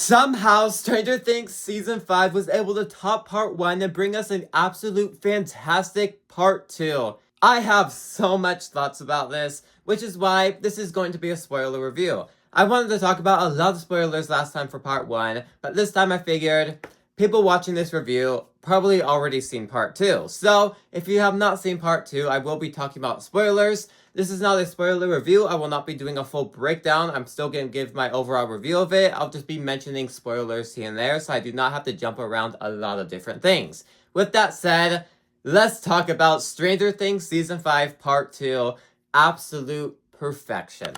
Somehow, Stranger Things Season 5 was able to top Part 1 and bring us an absolute fantastic Part 2. I have so much thoughts about this, which is why this is going to be a spoiler review. I wanted to talk about a lot of spoilers last time for Part 1, but this time I figured people watching this review probably already seen Part 2. So, if you have not seen Part 2, I will be talking about spoilers. This is not a spoiler review. I will not be doing a full breakdown. I'm still going to give my overall review of it. I'll just be mentioning spoilers here and there, so I do not have to jump around a lot of different things. With that said, let's talk about Stranger Things Season 5 Part 2, Absolute Perfection.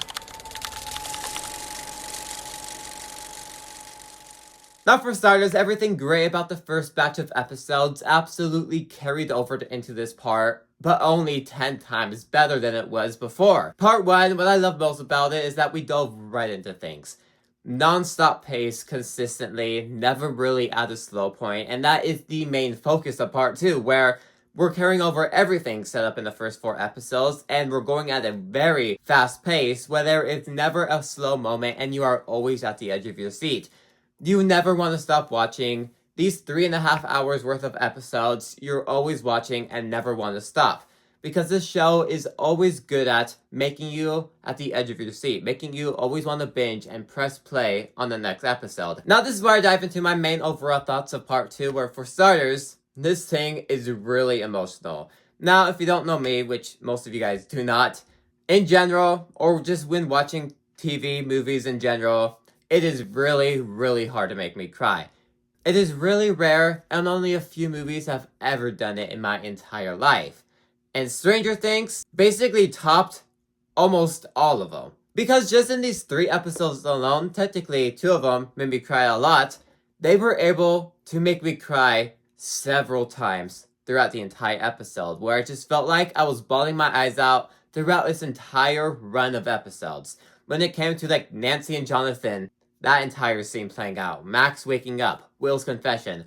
Now for starters, everything great about the first batch of episodes absolutely carried over into this part, but only 10 times better than it was before. Part 1, what I love most about it is that we dove right into things. Non-stop pace consistently, never really at a slow point, and that is the main focus of Part 2, where we're carrying over everything set up in the first 4 episodes, and we're going at a very fast pace where there is never a slow moment and you are always at the edge of your seat. You never want to stop watching. These 3.5 hours worth of episodes, you're always watching and never want to stop. Because this show is always good at making you at the edge of your seat, making you always want to binge and press play on the next episode. Now this is where I dive into my main overall thoughts of Part 2, where for starters, this thing is really emotional. Now, if you don't know me, which most of you guys do not, in general, or just when watching TV, movies in general, it is really, really hard to make me cry. It is really rare, and only a few movies have ever done it in my entire life. And Stranger Things basically topped almost all of them. Because just in these 3 episodes alone, technically 2 of them made me cry a lot, they were able to make me cry several times throughout the entire episode, where it just felt like I was bawling my eyes out throughout this entire run of episodes. When it came to like Nancy and Jonathan, that entire scene playing out, Max waking up, Will's confession,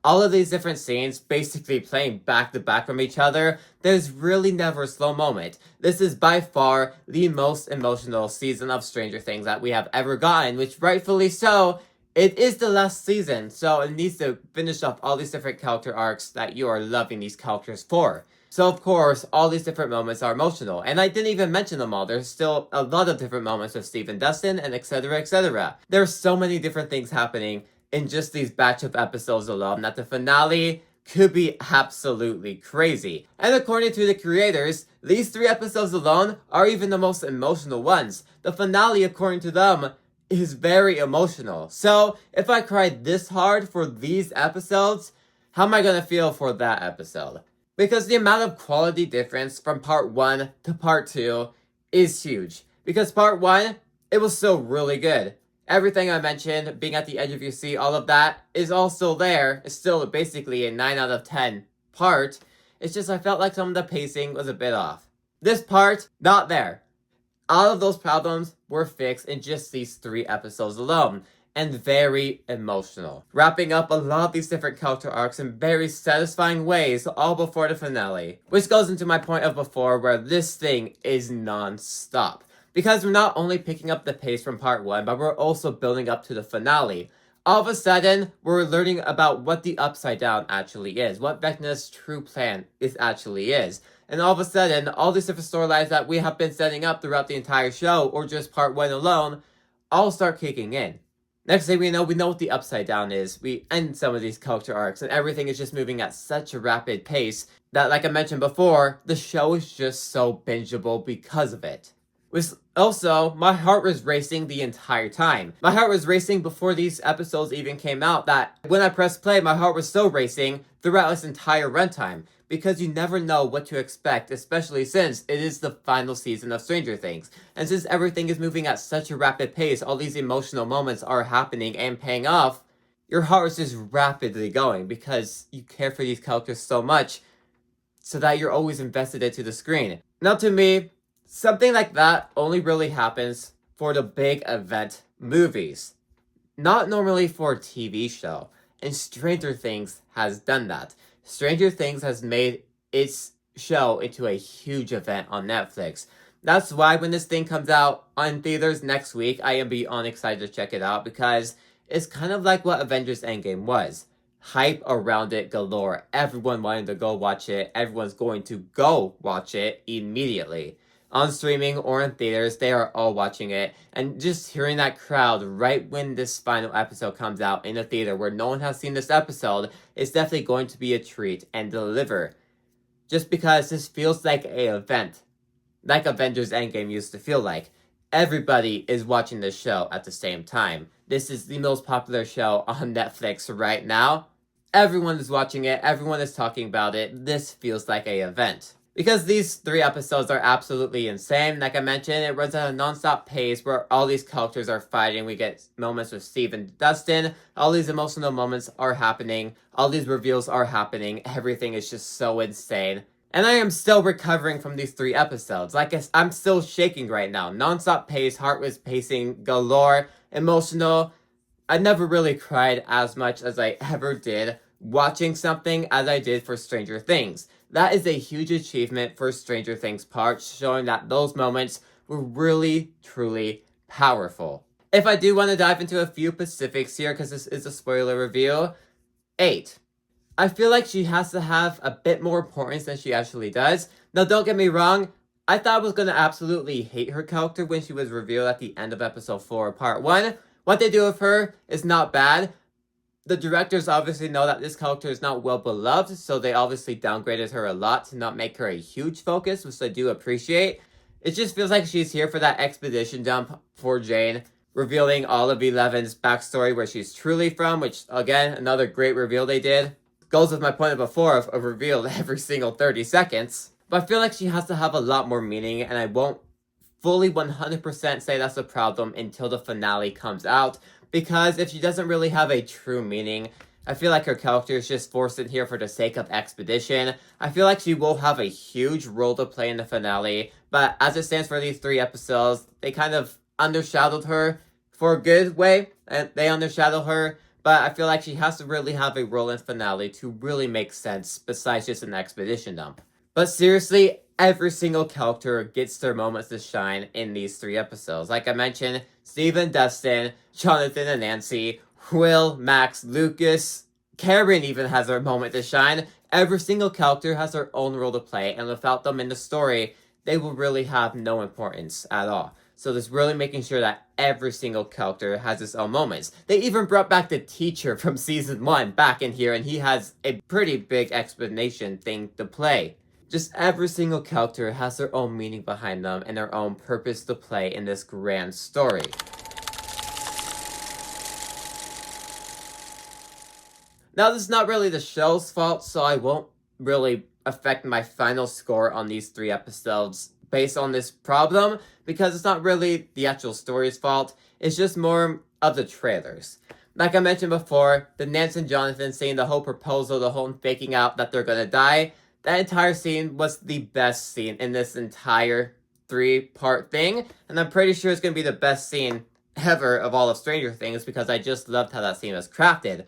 all of these different scenes basically playing back to back from each other, there's really never a slow moment. This is by far the most emotional season of Stranger Things that we have ever gotten, which rightfully so, it is the last season, so it needs to finish off all these different character arcs that you are loving these characters for. So of course, all these different moments are emotional, and I didn't even mention them all. There's still a lot of different moments with Steve and Dustin, and etc, etc. There's so many different things happening in just these batch of episodes alone that the finale could be absolutely crazy. And according to the creators, these 3 episodes alone are even the most emotional ones. The finale, according to them, is very emotional. So, if I cried this hard for these episodes, how am I gonna feel for that episode? Because the amount of quality difference from Part 1 to Part 2 is huge. Because Part 1, it was still really good. Everything I mentioned, being at the edge of your seat, all of that, is all still there. It's still basically a 9 out of 10 part. It's just I felt like some of the pacing was a bit off. This part, not there. All of those problems were fixed in just these 3 episodes alone. And very emotional. Wrapping up a lot of these different character arcs in very satisfying ways, all before the finale. Which goes into my point of before, where this thing is non-stop. Because we're not only picking up the pace from Part 1, but we're also building up to the finale. All of a sudden, we're learning about what the Upside Down actually is, what Vecna's true plan actually is. And all of a sudden, all these different storylines that we have been setting up throughout the entire show, or just Part 1 alone, all start kicking in. Next thing we know what the Upside Down is. We end some of these character arcs, and everything is just moving at such a rapid pace that, like I mentioned before, the show is just so bingeable because of it. Which also, my heart was racing the entire time. My heart was racing before these episodes even came out, that when I pressed play, my heart was still racing throughout this entire runtime. Because you never know what to expect, especially since it is the final season of Stranger Things. And since everything is moving at such a rapid pace, all these emotional moments are happening and paying off, your heart is just rapidly going because you care for these characters so much so that you're always invested into the screen. Now to me, something like that only really happens for the big event movies. Not normally for a TV show. And Stranger Things has done that. Stranger Things has made its show into a huge event on Netflix. That's why when this thing comes out on theaters next week, I am beyond excited to check it out because It's kind of like what Avengers Endgame was. Hype around it galore. Everyone wanted to go watch it. Everyone's going to go watch it immediately. On streaming or in theaters, they are all watching it. And just hearing that crowd right when this final episode comes out in a theater where no one has seen this episode is definitely going to be a treat and deliver. Just because this feels like an event. Like Avengers Endgame used to feel like. Everybody is watching this show at the same time. This is the most popular show on Netflix right now. Everyone is watching it. Everyone is talking about it. This feels like an event. Because these 3 episodes are absolutely insane. Like I mentioned, it runs at a non-stop pace where all these characters are fighting. We get moments with Steve and Dustin. All these emotional moments are happening. All these reveals are happening. Everything is just so insane. And I am still recovering from these 3 episodes. Like, I'm still shaking right now. Non-stop pace, heart was pacing galore, emotional. I never really cried as much as I ever did watching something as I did for Stranger Things. That is a huge achievement for Stranger Things part, showing that those moments were really, truly powerful. If I do want to dive into a few specifics here, because this is a spoiler review, 8. I feel like she has to have a bit more importance than she actually does. Now, don't get me wrong, I thought I was going to absolutely hate her character when she was revealed at the end of episode 4, part 1. What they do with her is not bad. The directors obviously know that this character is not well beloved, so they obviously downgraded her a lot to not make her a huge focus, which I do appreciate. It just feels like she's here for that expedition dump for Jane, revealing all of Eleven's backstory, where she's truly from, which, again, another great reveal they did. Goes with my point of before of revealed every single 30 seconds. But I feel like she has to have a lot more meaning, and I won't fully 100% say that's a problem until the finale comes out. Because if she doesn't really have a true meaning, I feel like her character is just forced in here for the sake of expedition. I feel like she will have a huge role to play in the finale, but as it stands for these 3 episodes, they kind of undershadowed her for a good way, and they undershadow her. But I feel like she has to really have a role in finale to really make sense besides just an expedition dump. But seriously, every single character gets their moments to shine in these 3 episodes. Like I mentioned, Steven, Dustin, Jonathan and Nancy, Will, Max, Lucas, Karen even has her moment to shine. Every single character has their own role to play, and without them in the story, they will really have no importance at all. So just really making sure that every single character has its own moments. They even brought back the teacher from season 1 back in here, and he has a pretty big explanation thing to play. Just every single character has their own meaning behind them and their own purpose to play in this grand story. Now, this is not really the show's fault, so I won't really affect my final score on these 3 episodes based on this problem, because it's not really the actual story's fault, it's just more of the trailers. Like I mentioned before, the Nancy and Jonathan scene, the whole proposal, the whole faking out that they're gonna die, that entire scene was the best scene in this entire 3-part thing, and I'm pretty sure it's gonna be the best scene ever of all of Stranger Things, because I just loved how that scene was crafted.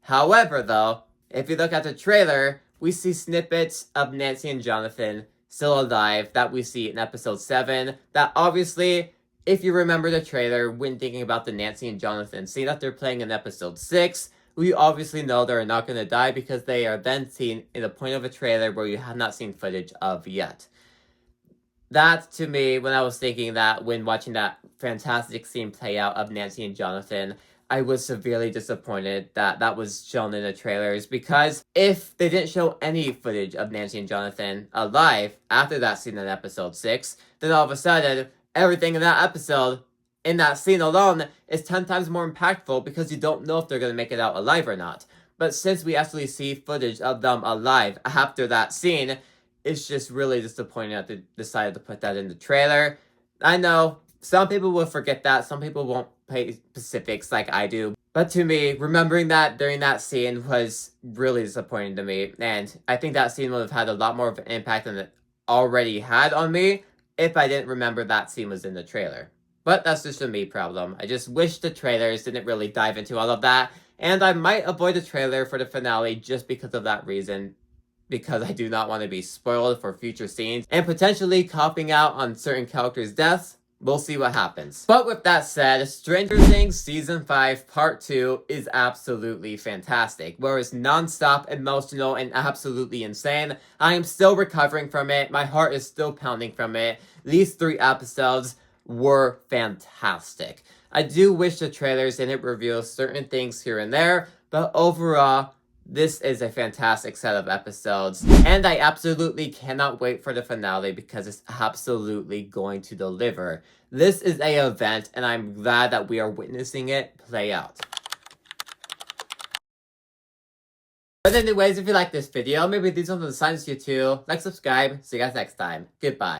However, though, if you look at the trailer, we see snippets of Nancy and Jonathan still alive that we see in episode 7, that obviously, if you remember the trailer, when thinking about the Nancy and Jonathan scene that they're playing in episode 6, we obviously know they're not going to die because they are then seen in the point of a trailer where you have not seen footage of yet. That, to me, when I was thinking that, when watching that fantastic scene play out of Nancy and Jonathan, I was severely disappointed that that was shown in the trailers, because if they didn't show any footage of Nancy and Jonathan alive after that scene in episode 6, then all of a sudden, everything in that episode, in that scene alone, is 10 times more impactful because you don't know if they're going to make it out alive or not. But since we actually see footage of them alive after that scene, it's just really disappointing that they decided to put that in the trailer. I know, some people will forget that, some people won't pay specifics like I do. But to me, remembering that during that scene was really disappointing to me. And I think that scene would have had a lot more of an impact than it already had on me if I didn't remember that scene was in the trailer. But that's just a me problem. I just wish the trailers didn't really dive into all of that. And I might avoid the trailer for the finale just because of that reason. Because I do not want to be spoiled for future scenes and potentially copping out on certain characters' deaths. We'll see what happens. But with that said, Stranger Things Season 5 Part 2 is absolutely fantastic. Whereas non-stop, emotional, and absolutely insane, I am still recovering from it. My heart is still pounding from it. These 3 episodes were fantastic. I do wish the trailers didn't reveal certain things here and there, but overall, this is a fantastic set of episodes, and I absolutely cannot wait for the finale because it's absolutely going to deliver. This is an event, and I'm glad that we are witnessing it play out. But anyways, if you like this video, maybe these are the signs to you too. Like, subscribe. See you guys next time. Goodbye.